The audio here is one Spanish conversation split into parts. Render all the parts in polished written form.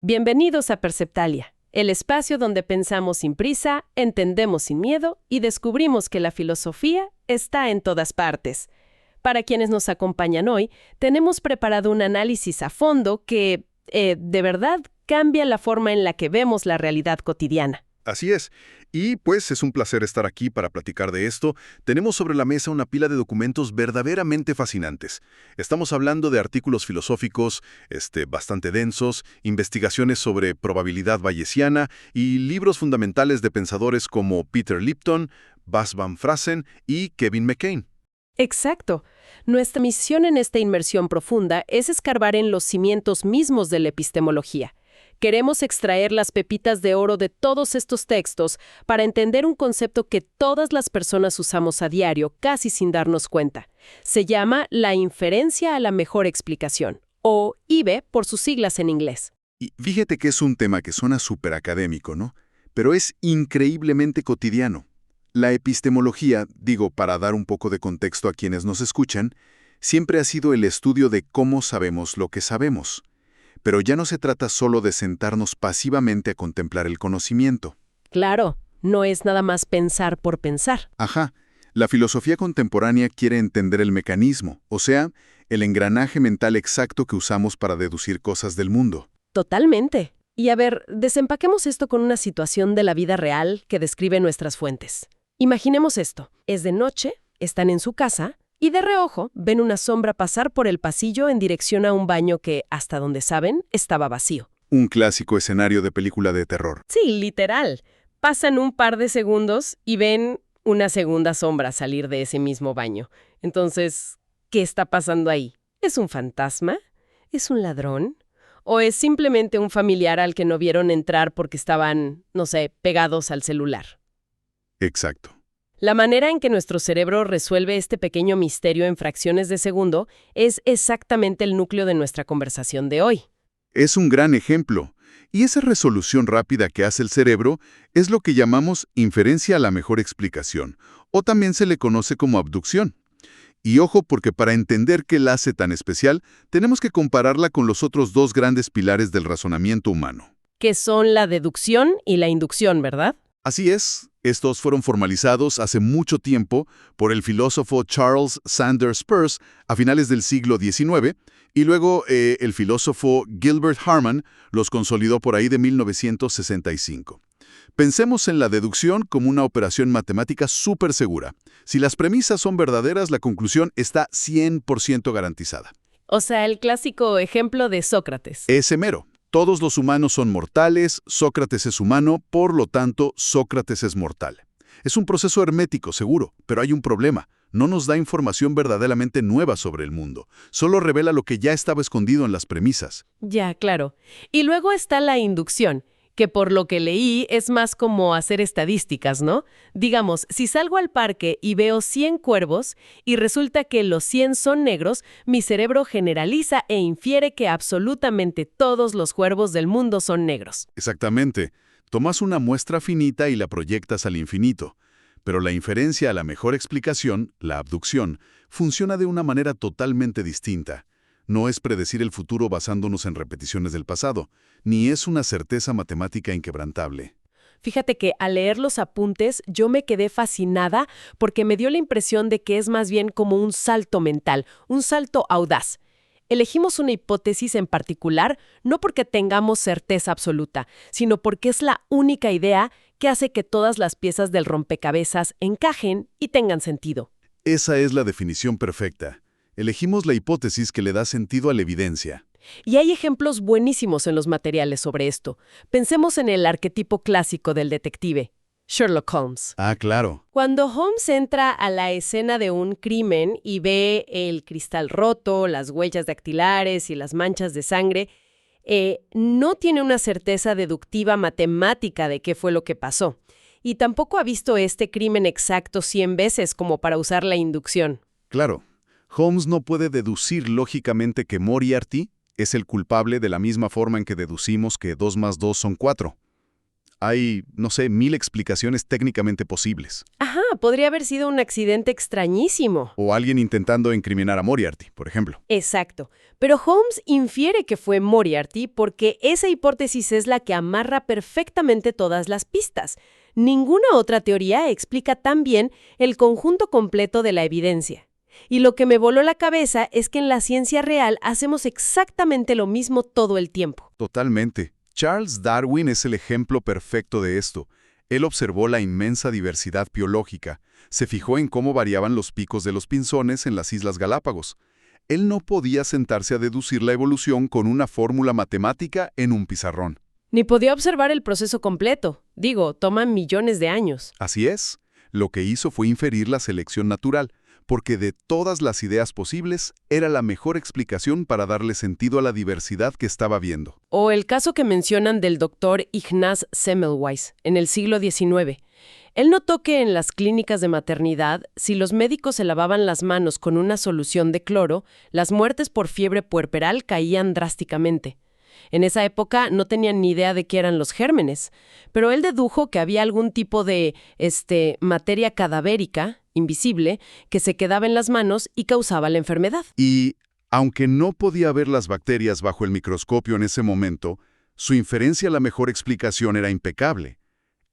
Bienvenidos a Perceptalia, el espacio donde pensamos sin prisa, entendemos sin miedo y descubrimos que la filosofía está en todas partes. Para quienes nos acompañan hoy, tenemos preparado un análisis a fondo que, de verdad, cambia la forma en la que vemos la realidad cotidiana. Así es. Y pues es un placer estar aquí para platicar de esto. Tenemos sobre la mesa una pila de documentos verdaderamente fascinantes. Estamos hablando de artículos filosóficos, bastante densos, investigaciones sobre probabilidad bayesiana y libros fundamentales de pensadores como Peter Lipton, Bas van Fraassen y Kevin McCain. Exacto. Nuestra misión en esta inmersión profunda es escarbar en los cimientos mismos de la epistemología. Queremos extraer las pepitas de oro de todos estos textos para entender un concepto que todas las personas usamos a diario, casi sin darnos cuenta. Se llama la inferencia a la mejor explicación, o IBE por sus siglas en inglés. Y fíjate que es un tema que suena súper académico, ¿no? Pero es increíblemente cotidiano. La epistemología, para dar un poco de contexto a quienes nos escuchan, siempre ha sido el estudio de cómo sabemos lo que sabemos. Pero ya no se trata solo de sentarnos pasivamente a contemplar el conocimiento. Claro, no es nada más pensar por pensar. Ajá. La filosofía contemporánea quiere entender el mecanismo, o sea, el engranaje mental exacto que usamos para deducir cosas del mundo. Totalmente. Y a ver, desempaquemos esto con una situación de la vida real que describe nuestras fuentes. Imaginemos esto. Es de noche, están en su casa, y de reojo ven una sombra pasar por el pasillo en dirección a un baño que, hasta donde saben, estaba vacío. Un clásico escenario de película de terror. Sí, literal. Pasan un par de segundos y ven una segunda sombra salir de ese mismo baño. Entonces, ¿qué está pasando ahí? ¿Es un fantasma? ¿Es un ladrón? ¿O es simplemente un familiar al que no vieron entrar porque estaban, no sé, pegados al celular? Exacto. La manera en que nuestro cerebro resuelve este pequeño misterio en fracciones de segundo es exactamente el núcleo de nuestra conversación de hoy. Es un gran ejemplo. Y esa resolución rápida que hace el cerebro es lo que llamamos inferencia a la mejor explicación, o también se le conoce como abducción. Y ojo, porque para entender qué la hace tan especial, tenemos que compararla con los otros dos grandes pilares del razonamiento humano. Que son la deducción y la inducción, ¿verdad? Así es, estos fueron formalizados hace mucho tiempo por el filósofo Charles Sanders Peirce a finales del siglo XIX, y luego el filósofo Gilbert Harman los consolidó por ahí de 1965. Pensemos en la deducción como una operación matemática súper segura. Si las premisas son verdaderas, la conclusión está 100% garantizada. O sea, el clásico ejemplo de Sócrates. Ese mero. Todos los humanos son mortales, Sócrates es humano, por lo tanto, Sócrates es mortal. Es un proceso hermético, seguro, pero hay un problema. No nos da información verdaderamente nueva sobre el mundo. Solo revela lo que ya estaba escondido en las premisas. Ya, claro. Y luego está la inducción, que por lo que leí es más como hacer estadísticas, ¿no? Digamos, si salgo al parque y veo 100 cuervos y resulta que los 100 son negros, mi cerebro generaliza e infiere que absolutamente todos los cuervos del mundo son negros. Exactamente. Tomas una muestra finita y la proyectas al infinito. Pero la inferencia a la mejor explicación, la abducción, funciona de una manera totalmente distinta. No es predecir el futuro basándonos en repeticiones del pasado, ni es una certeza matemática inquebrantable. Fíjate que al leer los apuntes yo me quedé fascinada porque me dio la impresión de que es más bien como un salto mental, un salto audaz. Elegimos una hipótesis en particular no porque tengamos certeza absoluta, sino porque es la única idea que hace que todas las piezas del rompecabezas encajen y tengan sentido. Esa es la definición perfecta. Elegimos la hipótesis que le da sentido a la evidencia. Y hay ejemplos buenísimos en los materiales sobre esto. Pensemos en el arquetipo clásico del detective, Sherlock Holmes. Ah, claro. Cuando Holmes entra a la escena de un crimen y ve el cristal roto, las huellas dactilares y las manchas de sangre, no tiene una certeza deductiva matemática de qué fue lo que pasó. Y tampoco ha visto este crimen exacto 100 veces como para usar la inducción. Claro. Holmes no puede deducir lógicamente que Moriarty es el culpable de la misma forma en que deducimos que 2 más 2 son 4. Hay, no sé, 1000 explicaciones técnicamente posibles. Ajá, podría haber sido un accidente extrañísimo. O alguien intentando incriminar a Moriarty, por ejemplo. Exacto. Pero Holmes infiere que fue Moriarty porque esa hipótesis es la que amarra perfectamente todas las pistas. Ninguna otra teoría explica tan bien el conjunto completo de la evidencia. Y lo que me voló la cabeza es que en la ciencia real hacemos exactamente lo mismo todo el tiempo. Totalmente. Charles Darwin es el ejemplo perfecto de esto. Él observó la inmensa diversidad biológica, se fijó en cómo variaban los picos de los pinzones en las Islas Galápagos. Él no podía sentarse a deducir la evolución con una fórmula matemática en un pizarrón. Ni podía observar el proceso completo. Digo, toma millones de años. Así es. Lo que hizo fue inferir la selección natural, porque de todas las ideas posibles, era la mejor explicación para darle sentido a la diversidad que estaba viendo. O el caso que mencionan del doctor Ignaz Semmelweis en el siglo XIX. Él notó que en las clínicas de maternidad, si los médicos se lavaban las manos con una solución de cloro, las muertes por fiebre puerperal caían drásticamente. En esa época no tenían ni idea de qué eran los gérmenes, pero él dedujo que había algún tipo de materia cadavérica, invisible, que se quedaba en las manos y causaba la enfermedad. Y, aunque no podía ver las bacterias bajo el microscopio en ese momento, su inferencia a la mejor explicación era impecable.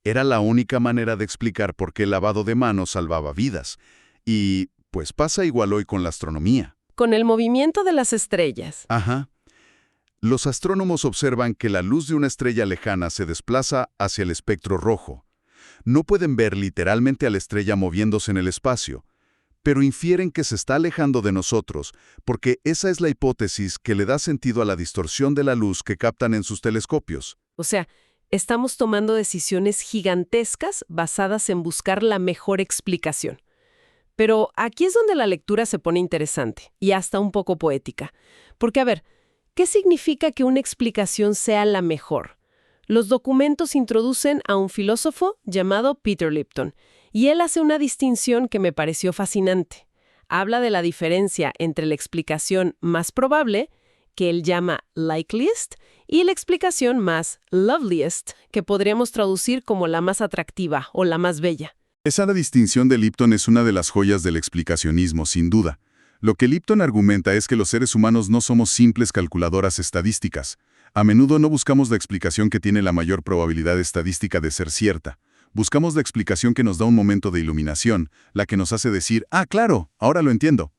Era la única manera de explicar por qué el lavado de manos salvaba vidas. Y, pues pasa igual hoy con la astronomía. Con el movimiento de las estrellas. Ajá. Los astrónomos observan que la luz de una estrella lejana se desplaza hacia el espectro rojo. No pueden ver literalmente a la estrella moviéndose en el espacio, pero infieren que se está alejando de nosotros, porque esa es la hipótesis que le da sentido a la distorsión de la luz que captan en sus telescopios. O sea, estamos tomando decisiones gigantescas basadas en buscar la mejor explicación. Pero aquí es donde la lectura se pone interesante y hasta un poco poética. Porque, a ver, ¿qué significa que una explicación sea la mejor? Los documentos introducen a un filósofo llamado Peter Lipton, y él hace una distinción que me pareció fascinante. Habla de la diferencia entre la explicación más probable, que él llama likeliest, y la explicación más loveliest, que podríamos traducir como la más atractiva o la más bella. Esa distinción de Lipton es una de las joyas del explicacionismo, sin duda. Lo que Lipton argumenta es que los seres humanos no somos simples calculadoras estadísticas. A menudo no buscamos la explicación que tiene la mayor probabilidad estadística de ser cierta. Buscamos la explicación que nos da un momento de iluminación, la que nos hace decir, ah, claro, ahora lo entiendo.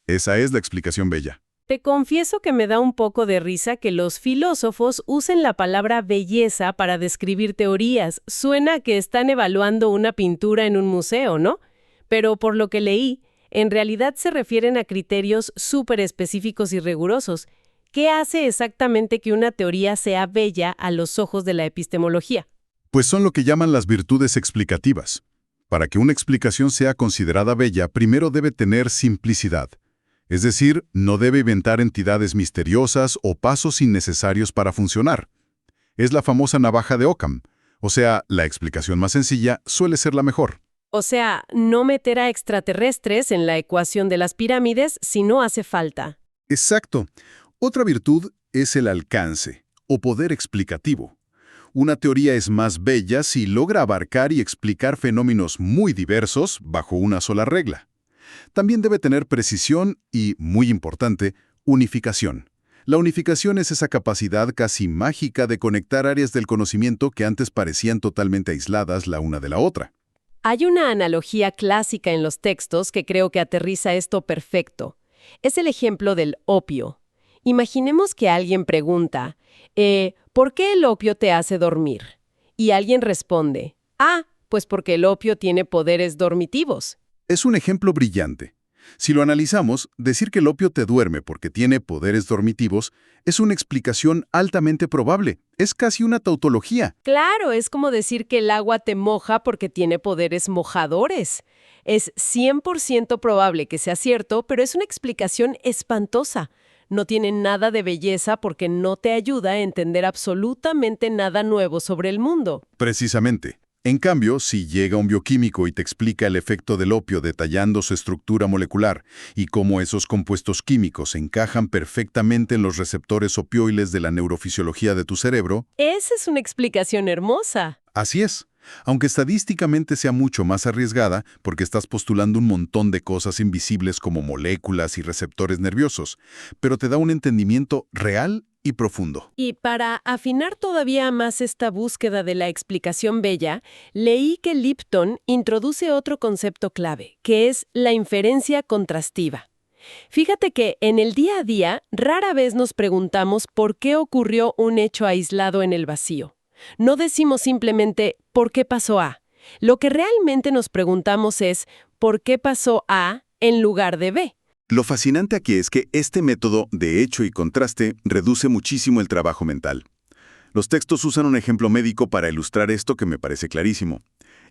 Esa es la explicación bella. Te confieso que me da un poco de risa que los filósofos usen la palabra belleza para describir teorías. Suena que están evaluando una pintura en un museo, ¿no? Pero por lo que leí, en realidad se refieren a criterios súper específicos y rigurosos. ¿Qué hace exactamente que una teoría sea bella a los ojos de la epistemología? Pues son lo que llaman las virtudes explicativas. Para que una explicación sea considerada bella, primero debe tener simplicidad. Es decir, no debe inventar entidades misteriosas o pasos innecesarios para funcionar. Es la famosa navaja de Occam. O sea, la explicación más sencilla suele ser la mejor. O sea, no meter a extraterrestres en la ecuación de las pirámides si no hace falta. Exacto. Otra virtud es el alcance, o poder explicativo. Una teoría es más bella si logra abarcar y explicar fenómenos muy diversos bajo una sola regla. También debe tener precisión y, muy importante, unificación. La unificación es esa capacidad casi mágica de conectar áreas del conocimiento que antes parecían totalmente aisladas la una de la otra. Hay una analogía clásica en los textos que creo que aterriza esto perfecto. Es el ejemplo del opio. Imaginemos que alguien pregunta, ¿por qué el opio te hace dormir? Y alguien responde, pues porque el opio tiene poderes dormitivos. Es un ejemplo brillante. Si lo analizamos, decir que el opio te duerme porque tiene poderes dormitivos es una explicación altamente probable. Es casi una tautología. Claro, es como decir que el agua te moja porque tiene poderes mojadores. Es 100% probable que sea cierto, pero es una explicación espantosa. No tiene nada de belleza porque no te ayuda a entender absolutamente nada nuevo sobre el mundo. Precisamente. En cambio, si llega un bioquímico y te explica el efecto del opio detallando su estructura molecular y cómo esos compuestos químicos encajan perfectamente en los receptores opioides de la neurofisiología de tu cerebro, Esa es una explicación hermosa. así es. Aunque estadísticamente sea mucho más arriesgada porque estás postulando un montón de cosas invisibles como moléculas y receptores nerviosos, pero te da un entendimiento real y profundo. Y para afinar todavía más esta búsqueda de la explicación bella, leí que Lipton introduce otro concepto clave, que es la inferencia contrastiva. Fíjate que en el día a día rara vez nos preguntamos por qué ocurrió un hecho aislado en el vacío. No decimos simplemente ¿por qué pasó A? Lo que realmente nos preguntamos es ¿por qué pasó A en lugar de B? Lo fascinante aquí es que este método de hecho y contraste reduce muchísimo el trabajo mental. Los textos usan un ejemplo médico para ilustrar esto que me parece clarísimo.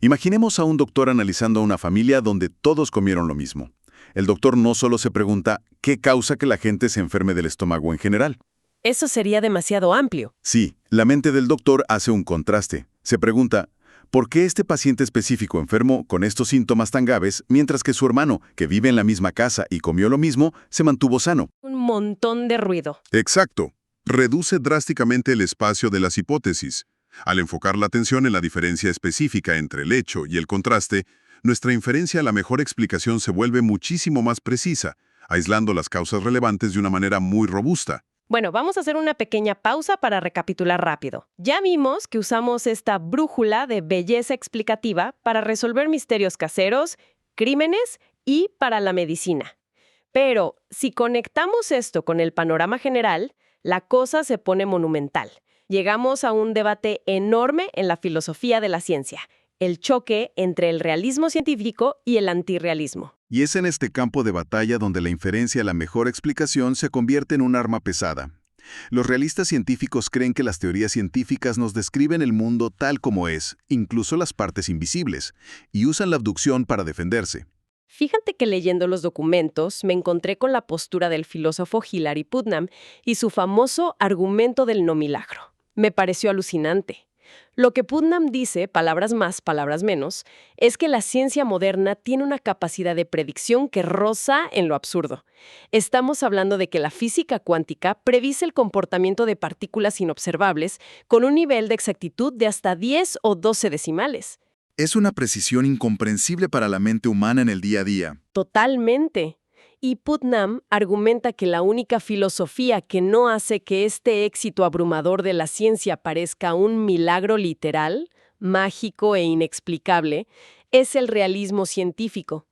Imaginemos a un doctor analizando a una familia donde todos comieron lo mismo. El doctor no solo se pregunta ¿qué causa que la gente se enferme del estómago en general? Eso sería demasiado amplio. Sí, la mente del doctor hace un contraste. Se pregunta ¿por qué este paciente específico enfermo con estos síntomas tan graves, mientras que su hermano, que vive en la misma casa y comió lo mismo, se mantuvo sano? Un montón de ruido. Exacto. Reduce drásticamente el espacio de las hipótesis. Al enfocar la atención en la diferencia específica entre el hecho y el contraste, nuestra inferencia a la mejor explicación se vuelve muchísimo más precisa, aislando las causas relevantes de una manera muy robusta. Bueno, vamos a hacer una pequeña pausa para recapitular rápido. Ya vimos que usamos esta brújula de belleza explicativa para resolver misterios caseros, crímenes y para la medicina. Pero si conectamos esto con el panorama general, la cosa se pone monumental. Llegamos a un debate enorme en la filosofía de la ciencia, el choque entre el realismo científico y el antirrealismo. Y es en este campo de batalla donde la inferencia a la mejor explicación se convierte en un arma pesada. Los realistas científicos creen que las teorías científicas nos describen el mundo tal como es, incluso las partes invisibles, y usan la abducción para defenderse. Fíjate que leyendo los documentos me encontré con la postura del filósofo Hilary Putnam y su famoso argumento del no milagro. Me pareció alucinante. Lo que Putnam dice, palabras más, palabras menos, es que la ciencia moderna tiene una capacidad de predicción que roza en lo absurdo. Estamos hablando de que la física cuántica predice el comportamiento de partículas inobservables con un nivel de exactitud de hasta 10 o 12 decimales. Es una precisión incomprensible para la mente humana en el día a día. Totalmente. Y Putnam argumenta que la única filosofía que no hace que este éxito abrumador de la ciencia parezca un milagro literal, mágico e inexplicable, es el realismo científico.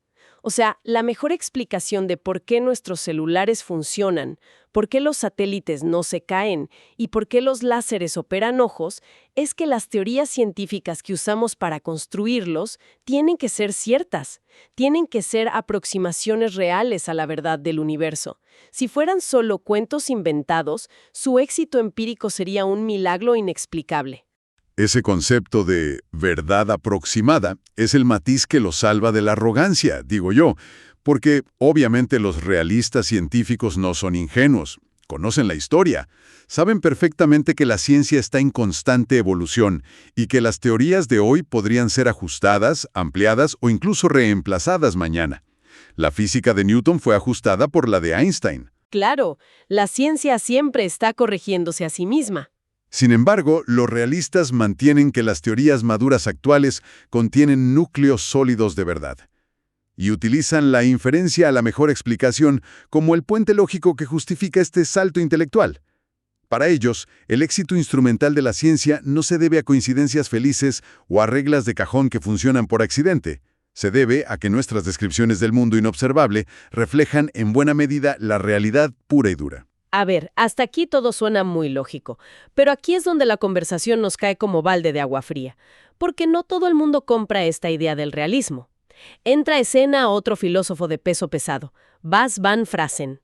O sea, la mejor explicación de por qué nuestros celulares funcionan, por qué los satélites no se caen y por qué los láseres operan ojos, es que las teorías científicas que usamos para construirlos tienen que ser ciertas, tienen que ser aproximaciones reales a la verdad del universo. Si fueran solo cuentos inventados, su éxito empírico sería un milagro inexplicable. Ese concepto de verdad aproximada es el matiz que lo salva de la arrogancia, digo yo, porque obviamente los realistas científicos no son ingenuos, conocen la historia, saben perfectamente que la ciencia está en constante evolución y que las teorías de hoy podrían ser ajustadas, ampliadas o incluso reemplazadas mañana. La física de Newton fue ajustada por la de Einstein. Claro, la ciencia siempre está corrigiéndose a sí misma. Sin embargo, los realistas mantienen que las teorías maduras actuales contienen núcleos sólidos de verdad y utilizan la inferencia a la mejor explicación como el puente lógico que justifica este salto intelectual. Para ellos, el éxito instrumental de la ciencia no se debe a coincidencias felices o a reglas de cajón que funcionan por accidente. Se debe a que nuestras descripciones del mundo inobservable reflejan en buena medida la realidad pura y dura. A ver, hasta aquí todo suena muy lógico, pero aquí es donde la conversación nos cae como balde de agua fría, porque no todo el mundo compra esta idea del realismo. Entra a escena otro filósofo de peso pesado, Bas van Fraassen,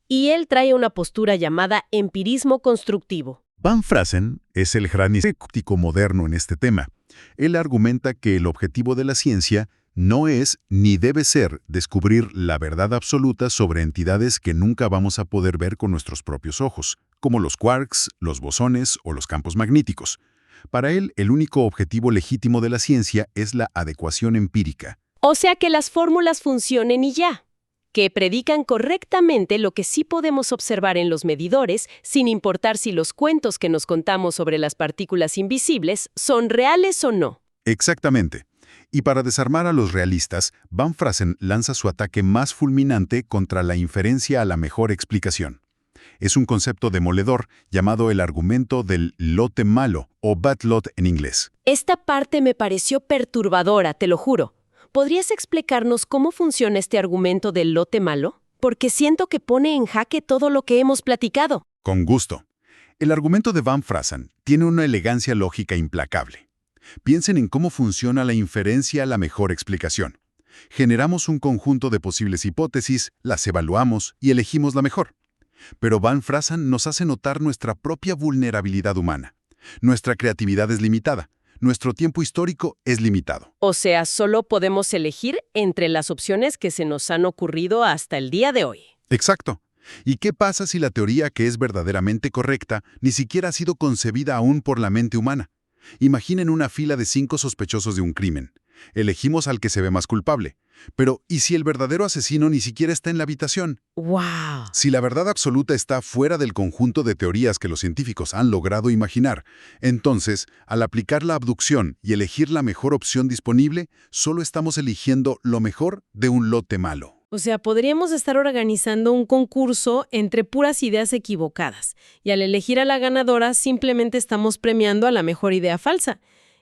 y él trae una postura llamada empirismo constructivo. Van Fraassen es el gran escéptico moderno en este tema. Él argumenta que el objetivo de la ciencia no es ni debe ser descubrir la verdad absoluta sobre entidades que nunca vamos a poder ver con nuestros propios ojos, como los quarks, los bosones o los campos magnéticos. Para él, el único objetivo legítimo de la ciencia es la adecuación empírica. O sea, que las fórmulas funcionen y ya. Que predican correctamente lo que sí podemos observar en los medidores, sin importar si los cuentos que nos contamos sobre las partículas invisibles son reales o no. Exactamente. Y para desarmar a los realistas, Van Fraassen lanza su ataque más fulminante contra la inferencia a la mejor explicación. Es un concepto demoledor llamado el argumento del lote malo, o bad lot en inglés. Esta parte me pareció perturbadora, te lo juro. ¿Podrías explicarnos cómo funciona este argumento del lote malo? Porque siento que pone en jaque todo lo que hemos platicado. Con gusto. El argumento de Van Fraassen tiene una elegancia lógica implacable. Piensen en cómo funciona la inferencia a la mejor explicación. Generamos un conjunto de posibles hipótesis, las evaluamos y elegimos la mejor. Pero Van Fraassen nos hace notar nuestra propia vulnerabilidad humana. Nuestra creatividad es limitada. Nuestro tiempo histórico es limitado. O sea, solo podemos elegir entre las opciones que se nos han ocurrido hasta el día de hoy. Exacto. ¿Y qué pasa si la teoría que es verdaderamente correcta ni siquiera ha sido concebida aún por la mente humana? Imaginen una fila de 5 sospechosos de un crimen. Elegimos al que se ve más culpable. Pero, ¿y si el verdadero asesino ni siquiera está en la habitación? ¡Wow! Si la verdad absoluta está fuera del conjunto de teorías que los científicos han logrado imaginar, entonces, al aplicar la abducción y elegir la mejor opción disponible, solo estamos eligiendo lo mejor de un lote malo. O sea, podríamos estar organizando un concurso entre puras ideas equivocadas, y al elegir a la ganadora simplemente estamos premiando a la mejor idea falsa.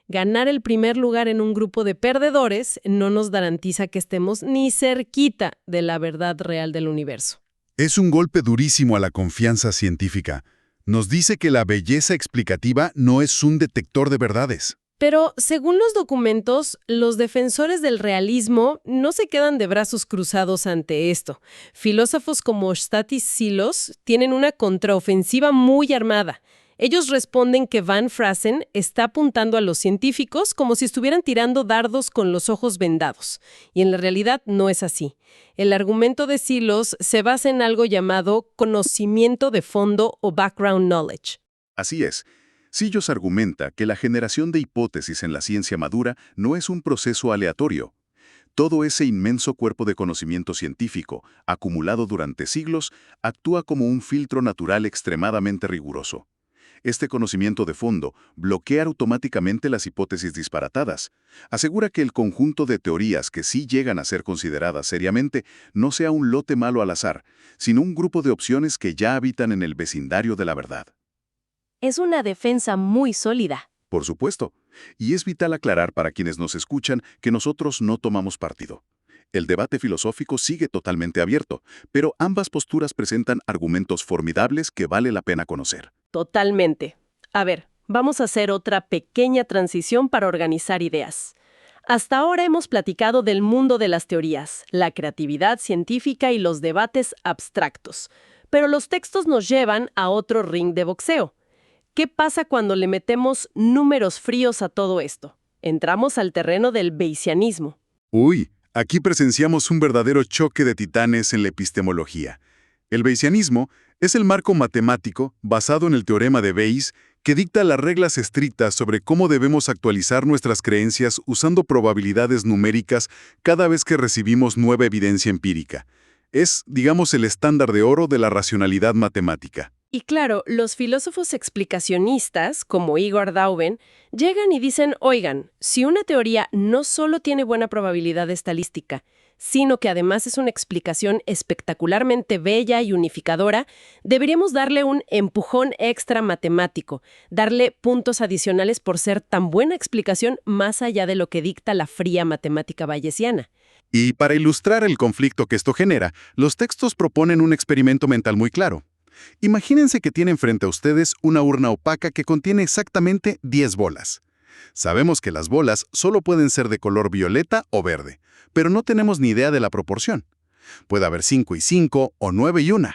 Ganar el primer lugar en un grupo de perdedores no nos garantiza que estemos ni cerquita de la verdad real del universo. Es un golpe durísimo a la confianza científica. Nos dice que la belleza explicativa no es un detector de verdades. Pero, según los documentos, los defensores del realismo no se quedan de brazos cruzados ante esto. Filósofos como Stathis Silos tienen una contraofensiva muy armada. Ellos responden que Van Fraassen está apuntando a los científicos como si estuvieran tirando dardos con los ojos vendados. Y en la realidad no es así. El argumento de Silos se basa en algo llamado conocimiento de fondo o background knowledge. Así es. Sillos argumenta que la generación de hipótesis en la ciencia madura no es un proceso aleatorio. Todo ese inmenso cuerpo de conocimiento científico, acumulado durante siglos, actúa como un filtro natural extremadamente riguroso. Este conocimiento de fondo bloquea automáticamente las hipótesis disparatadas. Asegura que el conjunto de teorías que sí llegan a ser consideradas seriamente no sea un lote malo al azar, sino un grupo de opciones que ya habitan en el vecindario de la verdad. Es una defensa muy sólida. Por supuesto, y es vital aclarar para quienes nos escuchan que nosotros no tomamos partido. El debate filosófico sigue totalmente abierto, pero ambas posturas presentan argumentos formidables que vale la pena conocer. Totalmente. A ver, vamos a hacer otra pequeña transición para organizar ideas. Hasta ahora hemos platicado del mundo de las teorías, la creatividad científica y los debates abstractos. Pero los textos nos llevan a otro ring de boxeo. ¿Qué pasa cuando le metemos números fríos a todo esto? Entramos al terreno del bayesianismo. Uy, aquí presenciamos un verdadero choque de titanes en la epistemología. El bayesianismo es el marco matemático basado en el teorema de Bayes que dicta las reglas estrictas sobre cómo debemos actualizar nuestras creencias usando probabilidades numéricas cada vez que recibimos nueva evidencia empírica. Es, digamos, el estándar de oro de la racionalidad matemática. Y claro, los filósofos explicacionistas, como Igor Dauben, llegan y dicen, oigan, si una teoría no solo tiene buena probabilidad estadística, sino que además es una explicación espectacularmente bella y unificadora, deberíamos darle un empujón extra matemático, darle puntos adicionales por ser tan buena explicación más allá de lo que dicta la fría matemática bayesiana. Y para ilustrar el conflicto que esto genera, los textos proponen un experimento mental muy claro. Imagínense que tienen frente a ustedes una urna opaca que contiene exactamente 10 bolas. Sabemos que las bolas solo pueden ser de color violeta o verde, pero no tenemos ni idea de la proporción. Puede haber 5 y 5 o 9 y 1.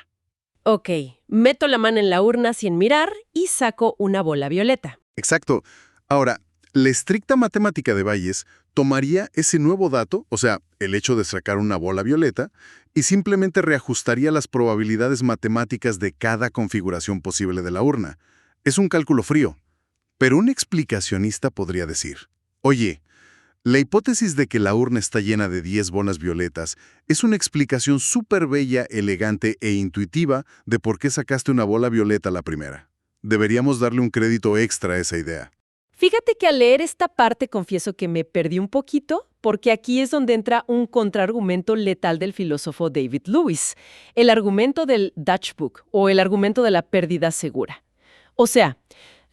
Ok, meto la mano en la urna sin mirar y saco una bola violeta. Exacto. Ahora, la estricta matemática de Bayes tomaría ese nuevo dato, o sea, el hecho de sacar una bola violeta, y simplemente reajustaría las probabilidades matemáticas de cada configuración posible de la urna. Es un cálculo frío. Pero un explicacionista podría decir, oye, la hipótesis de que la urna está llena de 10 bolas violetas es una explicación súper bella, elegante e intuitiva de por qué sacaste una bola violeta la primera. Deberíamos darle un crédito extra a esa idea. Fíjate que al leer esta parte confieso que me perdí un poquito, porque aquí es donde entra un contraargumento letal del filósofo David Lewis, el argumento del Dutch Book, o el argumento de la pérdida segura. O sea,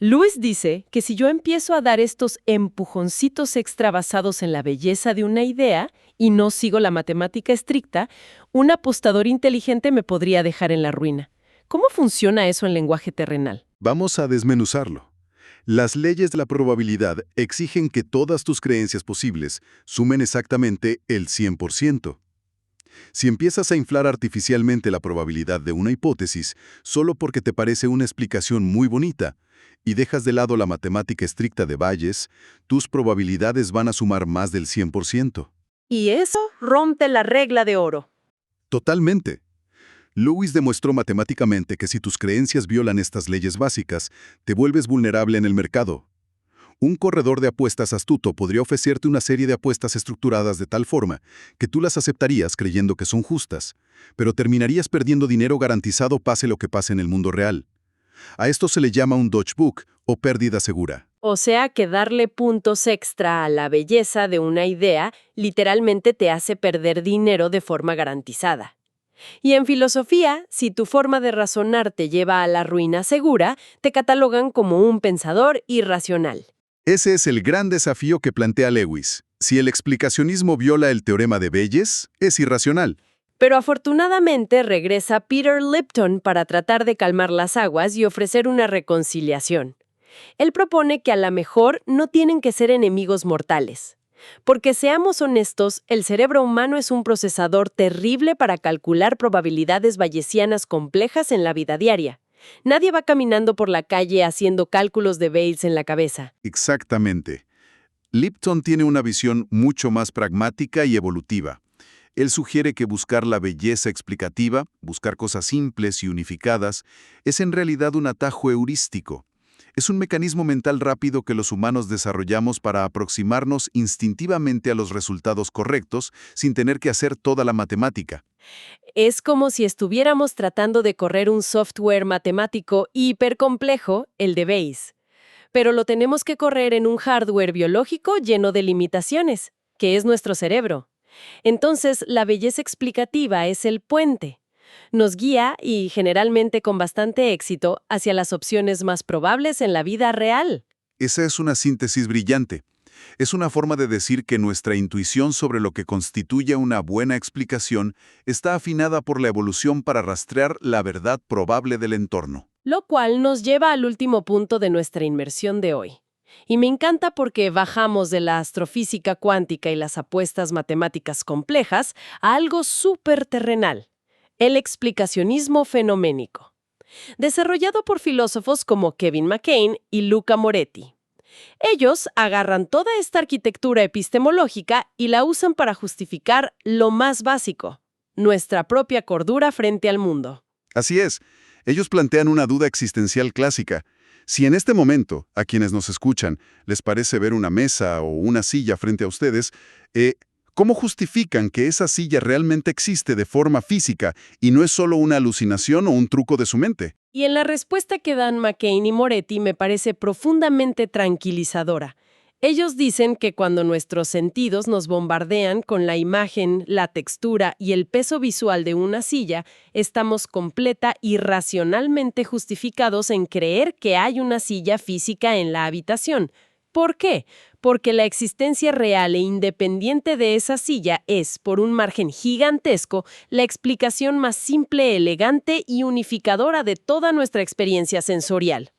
Lewis dice que si yo empiezo a dar estos empujoncitos extra basados en la belleza de una idea y no sigo la matemática estricta, un apostador inteligente me podría dejar en la ruina. ¿Cómo funciona eso en lenguaje terrenal? Vamos a desmenuzarlo. Las leyes de la probabilidad exigen que todas tus creencias posibles sumen exactamente el 100%. Si empiezas a inflar artificialmente la probabilidad de una hipótesis solo porque te parece una explicación muy bonita y dejas de lado la matemática estricta de Bayes, tus probabilidades van a sumar más del 100%. Y eso rompe la regla de oro. Totalmente. Lewis demostró matemáticamente que si tus creencias violan estas leyes básicas, te vuelves vulnerable en el mercado. Un corredor de apuestas astuto podría ofrecerte una serie de apuestas estructuradas de tal forma que tú las aceptarías creyendo que son justas, pero terminarías perdiendo dinero garantizado pase lo que pase en el mundo real. A esto se le llama un Dutch Book o pérdida segura. O sea que darle puntos extra a la belleza de una idea literalmente te hace perder dinero de forma garantizada. Y en filosofía, si tu forma de razonar te lleva a la ruina segura, te catalogan como un pensador irracional. Ese es el gran desafío que plantea Lewis. Si el explicacionismo viola el teorema de Bayes, es irracional. Pero afortunadamente regresa Peter Lipton para tratar de calmar las aguas y ofrecer una reconciliación. Él propone que a lo mejor no tienen que ser enemigos mortales. Porque seamos honestos, el cerebro humano es un procesador terrible para calcular probabilidades bayesianas complejas en la vida diaria. Nadie va caminando por la calle haciendo cálculos de Bayes en la cabeza. Exactamente. Lipton tiene una visión mucho más pragmática y evolutiva. Él sugiere que buscar la belleza explicativa, buscar cosas simples y unificadas, es en realidad un atajo heurístico. Es un mecanismo mental rápido que los humanos desarrollamos para aproximarnos instintivamente a los resultados correctos sin tener que hacer toda la matemática. Es como si estuviéramos tratando de correr un software matemático hipercomplejo, el de Bayes. Pero lo tenemos que correr en un hardware biológico lleno de limitaciones, que es nuestro cerebro. Entonces, la belleza explicativa es el puente. Nos guía, y generalmente con bastante éxito, hacia las opciones más probables en la vida real. Esa es una síntesis brillante. Es una forma de decir que nuestra intuición sobre lo que constituye una buena explicación está afinada por la evolución para rastrear la verdad probable del entorno. Lo cual nos lleva al último punto de nuestra inmersión de hoy. Y me encanta porque bajamos de la astrofísica cuántica y las apuestas matemáticas complejas a algo súper terrenal. El explicacionismo fenoménico, desarrollado por filósofos como Kevin McCain y Luca Moretti. Ellos agarran toda esta arquitectura epistemológica y la usan para justificar lo más básico, nuestra propia cordura frente al mundo. Así es, ellos plantean una duda existencial clásica. Si en este momento, a quienes nos escuchan, les parece ver una mesa o una silla frente a ustedes, ¿cómo justifican que esa silla realmente existe de forma física y no es solo una alucinación o un truco de su mente? Y en la respuesta que dan McCain y Moretti me parece profundamente tranquilizadora. Ellos dicen que cuando nuestros sentidos nos bombardean con la imagen, la textura y el peso visual de una silla, estamos completa y racionalmente justificados en creer que hay una silla física en la habitación. ¿Por qué? Porque la existencia real e independiente de esa silla es, por un margen gigantesco, la explicación más simple, elegante y unificadora de toda nuestra experiencia sensorial.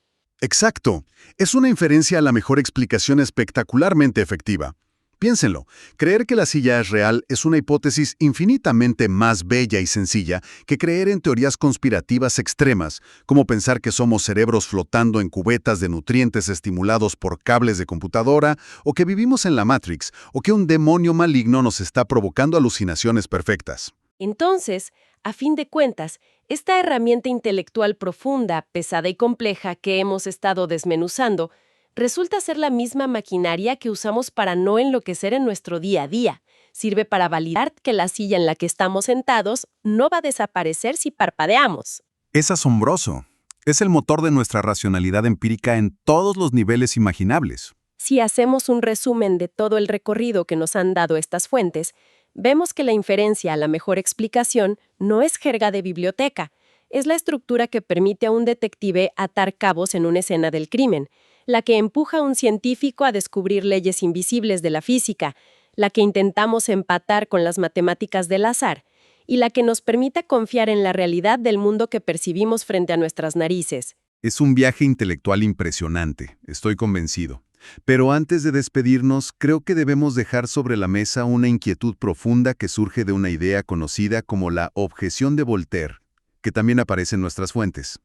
Exacto. Es una inferencia a la mejor explicación espectacularmente efectiva. Piénsenlo, creer que la silla es real es una hipótesis infinitamente más bella y sencilla que creer en teorías conspirativas extremas, como pensar que somos cerebros flotando en cubetas de nutrientes estimulados por cables de computadora, o que vivimos en la Matrix, o que un demonio maligno nos está provocando alucinaciones perfectas. Entonces, a fin de cuentas, esta herramienta intelectual profunda, pesada y compleja que hemos estado desmenuzando, Resulta ser la misma maquinaria que usamos para no enloquecer en nuestro día a día. Sirve para validar que la silla en la que estamos sentados no va a desaparecer si parpadeamos. Es asombroso. Es el motor de nuestra racionalidad empírica en todos los niveles imaginables. Si hacemos un resumen de todo el recorrido que nos han dado estas fuentes, vemos que la inferencia a la mejor explicación no es jerga de biblioteca, es la estructura que permite a un detective atar cabos en una escena del crimen, la que empuja a un científico a descubrir leyes invisibles de la física, la que intentamos empatar con las matemáticas del azar, y la que nos permite confiar en la realidad del mundo que percibimos frente a nuestras narices. Es un viaje intelectual impresionante, estoy convencido. Pero antes de despedirnos, creo que debemos dejar sobre la mesa una inquietud profunda que surge de una idea conocida como la objeción de Voltaire, que también aparece en nuestras fuentes.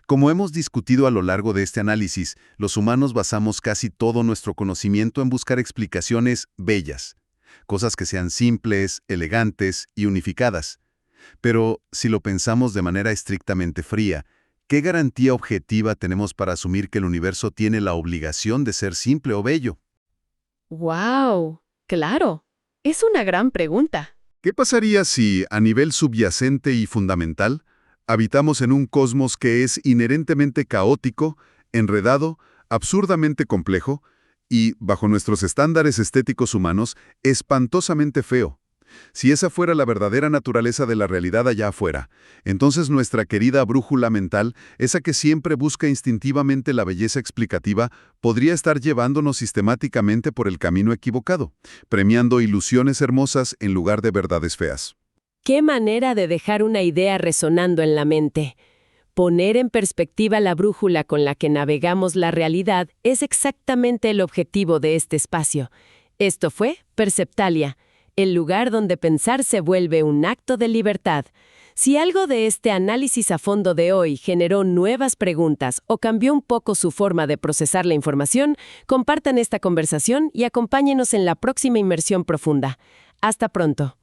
Como hemos discutido a lo largo de este análisis, los humanos basamos casi todo nuestro conocimiento en buscar explicaciones bellas, cosas que sean simples, elegantes y unificadas. Pero si lo pensamos de manera estrictamente fría, ¿qué garantía objetiva tenemos para asumir que el universo tiene la obligación de ser simple o bello? ¡Wow! Claro. Es una gran pregunta. ¿Qué pasaría si, a nivel subyacente y fundamental, habitamos en un cosmos que es inherentemente caótico, enredado, absurdamente complejo y, bajo nuestros estándares estéticos humanos, espantosamente feo? Si esa fuera la verdadera naturaleza de la realidad allá afuera, entonces nuestra querida brújula mental, esa que siempre busca instintivamente la belleza explicativa, podría estar llevándonos sistemáticamente por el camino equivocado, premiando ilusiones hermosas en lugar de verdades feas. ¡Qué manera de dejar una idea resonando en la mente! Poner en perspectiva la brújula con la que navegamos la realidad es exactamente el objetivo de este espacio. Esto fue Perceptalia, el lugar donde pensar se vuelve un acto de libertad. Si algo de este análisis a fondo de hoy generó nuevas preguntas o cambió un poco su forma de procesar la información, compartan esta conversación y acompáñenos en la próxima inmersión profunda. Hasta pronto.